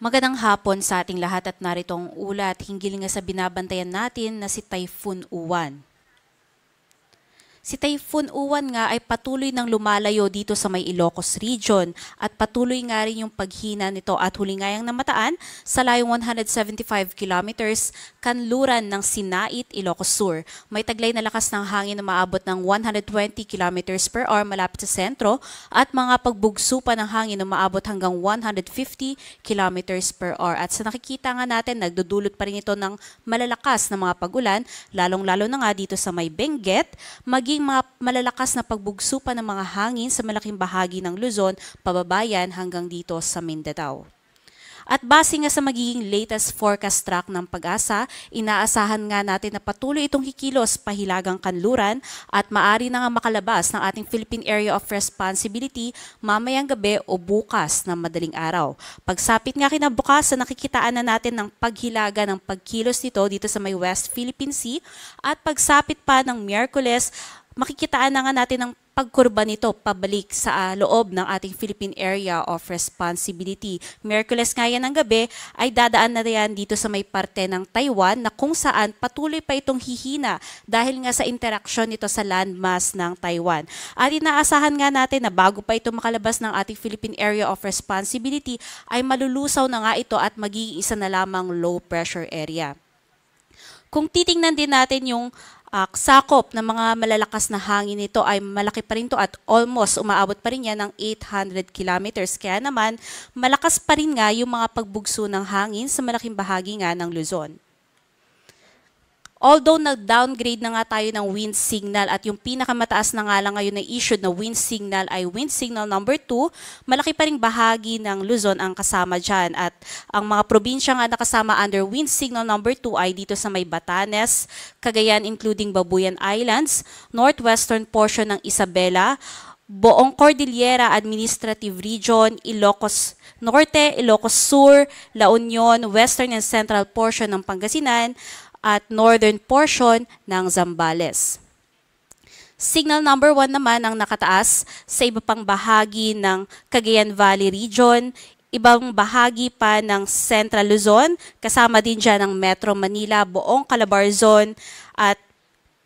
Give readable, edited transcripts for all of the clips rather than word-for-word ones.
Magandang hapon sa ating lahat at narito ang ulat hinggil nga sa binabantayan natin na si Typhoon Uwan. Si Typhoon Uwan nga ay patuloy nang lumalayo dito sa may Ilocos Region at patuloy nga rin yung paghina nito at huli ngayang namataan sa layong 175 kilometers kanluran ng Sinait, Ilocos Sur. May taglay na lakas ng hangin na maabot ng 120 kilometers per hour malapit sa sentro at mga pagbugso pa ng hangin na maabot hanggang 150 kilometers per hour. At sa nakikita nga natin, nagdudulot pa rin ito ng malalakas na mga pagulan, lalong-lalo na nga dito sa may Benguet, maging mga malalakas na pagbugso pa ng mga hangin sa malaking bahagi ng Luzon, pababayan hanggang dito sa Mindanao. At base nga sa magiging latest forecast track ng Pag-asa, inaasahan nga natin na patuloy itong kikilos pahilagang kanluran at maaari na nga makalabas ng ating Philippine Area of Responsibility mamayang gabi o bukas na madaling araw. Pagsapit nga kinabukasan, nakikitaan na natin ng paghilaga ng pagkilos dito sa may West Philippine Sea at pagsapit pa ng Miyerkules, makikitaan na nga natin ng pagkurba nito pabalik sa loob ng ating Philippine Area of Responsibility. Miyerkules nga yan ng gabi ay dadaan na yan dito sa may parte ng Taiwan na kung saan patuloy pa itong hihina dahil nga sa interaksyon nito sa landmass ng Taiwan. At inaasahan nga natin na bago pa ito makalabas ng ating Philippine Area of Responsibility ay malulusaw na nga ito at magiging isa na lamang low pressure area. Kung titingnan din natin yung sakop ng mga malalakas na hangin nito ay malaki pa rin to at almost umaabot pa rin yan ng 800 kilometers. Kaya naman malakas pa rin nga yung mga pagbugso ng hangin sa malaking bahagi nga ng Luzon. Although nag-downgrade na nga tayo ng wind signal at yung pinakamataas na nga lang ngayon na issued na wind signal ay wind signal number 2, malaki pa ring bahagi ng Luzon ang kasama dyan. At ang mga probinsya nga nakasama under wind signal number 2 ay dito sa may Batanes, Cagayan including Babuyan Islands, northwestern portion ng Isabela, buong Cordillera Administrative Region, Ilocos Norte, Ilocos Sur, La Union, western and central portion ng Pangasinan, at northern portion ng Zambales. Signal number 1 naman ang nakataas sa iba pang bahagi ng Cagayan Valley Region, ibang bahagi pa ng Central Luzon, kasama din dyan ang Metro Manila, buong Calabarzon, at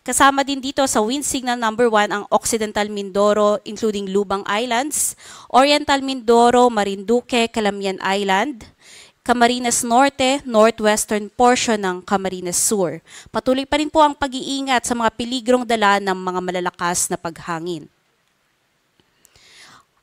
kasama din dito sa wind signal number 1 ang Occidental Mindoro including Lubang Islands, Oriental Mindoro, Marinduque, Calamian Island, Camarines Norte, northwestern portion ng Camarines Sur. Patuloy pa rin po ang pag-iingat sa mga peligrong dala ng mga malalakas na paghangin.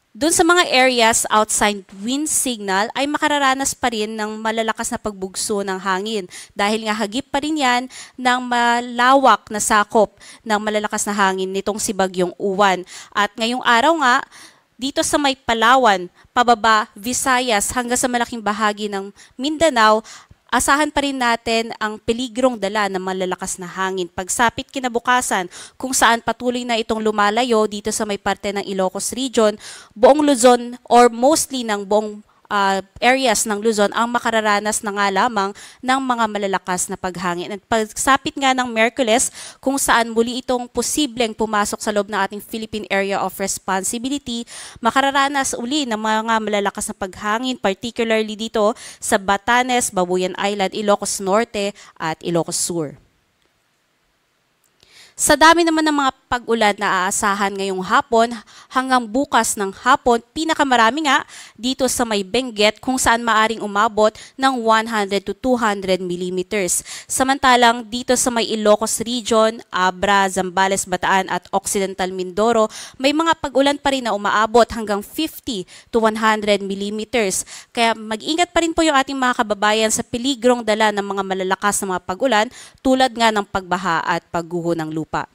Doon sa mga areas outside wind signal ay makararanas pa rin ng malalakas na pagbugso ng hangin dahil nga hagip pa rin yan ng malawak na sakop ng malalakas na hangin nitong si Bagyong Uwan. At ngayong araw nga, dito sa may Palawan, pababa, Visayas, hanggang sa malaking bahagi ng Mindanao, asahan pa rin natin ang peligrong dala ng malalakas na hangin. Pagsapit kinabukasan, kung saan patuloy na itong lumalayo dito sa may parte ng Ilocos Region, buong Luzon or mostly ng buong areas ng Luzon ang makararanas na nga lamang ng mga malalakas na paghangin. At pagsapit nga ng Miyerkules, kung saan muli itong posibleng pumasok sa loob ng ating Philippine Area of Responsibility, makararanas uli ng mga malalakas na paghangin, particularly dito sa Batanes, Babuyan Island, Ilocos Norte at Ilocos Sur. Sa dami naman ng mga pag-ulan na aasahan ngayong hapon hanggang bukas ng hapon, pinakamarami nga dito sa may Benguet kung saan maaring umabot ng 100 to 200 millimeters. Samantalang dito sa may Ilocos Region, Abra, Zambales, Bataan at Occidental Mindoro, may mga pag-ulan pa rin na umaabot hanggang 50 to 100 millimeters. Kaya mag-ingat pa rin po yung ating mga kababayan sa peligrong dala ng mga malalakas na mga pag-ulan tulad nga ng pagbaha at pagguho ng lupa.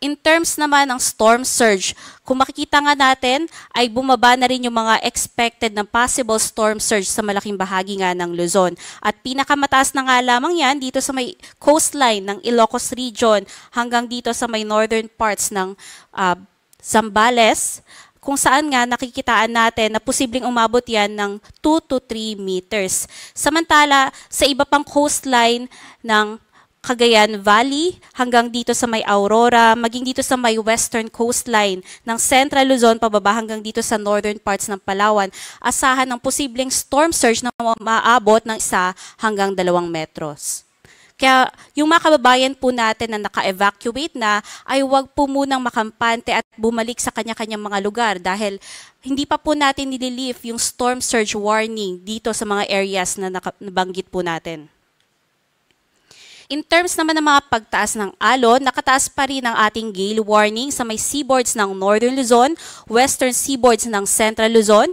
In terms naman ng storm surge, kung makikita nga natin ay bumaba na rin yung mga expected na possible storm surge sa malaking bahagi nga ng Luzon. At pinakamataas na nga lamang yan dito sa may coastline ng Ilocos Region hanggang dito sa may northern parts ng Zambales, kung saan nga nakikitaan natin na posibleng umabot yan ng 2 to 3 meters. Samantala, sa iba pang coastline ng Cagayan Valley hanggang dito sa may Aurora, maging dito sa may western coastline ng Central Luzon pababa hanggang dito sa northern parts ng Palawan, asahan ng posibleng storm surge na maaabot ng 1 hanggang 2 metros. Kaya yung mga kababayan po natin na naka-evacuate na ay huwag po munang makampante at bumalik sa kanya-kanyang mga lugar dahil hindi pa po natin nililift yung storm surge warning dito sa mga areas na nabanggit po natin. In terms naman ng mga pagtaas ng alon, nakataas pa rin ang ating gale warning sa may seaboards ng Northern Luzon, Western seaboards ng Central Luzon,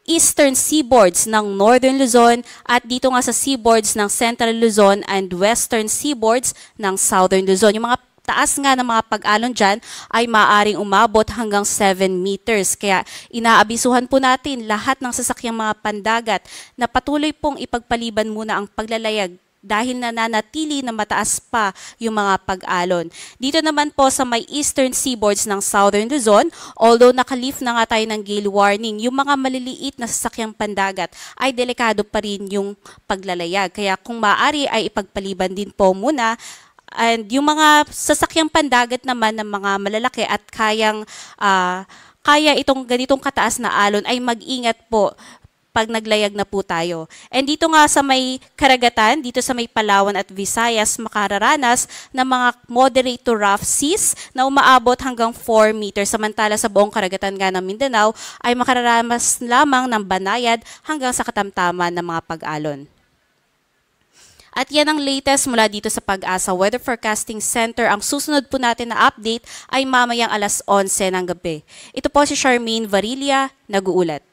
Eastern seaboards ng Northern Luzon, at dito nga sa seaboards ng Central Luzon and Western seaboards ng Southern Luzon. Yung mga taas nga ng mga pag-alon dyan ay maaaring umabot hanggang 7 meters. Kaya inaabisuhan po natin lahat ng sasakyang mga pandagat na patuloy pong ipagpaliban muna ang paglalayag dahil nananatili na mataas pa yung mga pag-alon. Dito naman po sa may eastern seaboards ng Southern Luzon, although nakalift na nga tayo ng gale warning, yung mga maliliit na sasakyang pandagat ay delikado pa rin yung paglalayag. Kaya kung maaari ay ipagpaliban din po muna. And yung mga sasakyang pandagat naman ng mga malalaki at kaya itong ganitong kataas na alon ay mag-ingat po pag naglayag na po tayo. And dito nga sa may karagatan, dito sa may Palawan at Visayas, makararanas ng mga moderate to rough seas na umaabot hanggang 4 meters. Samantala sa buong karagatan nga ng Mindanao ay makararanas lamang ng banayad hanggang sa katamtaman ng mga pag-alon. At yan ang latest mula dito sa Pag-asa Weather Forecasting Center. Ang susunod po natin na update ay mamayang 11:11 ng gabi. Ito po si Charmaine Varilla, nag-uulat.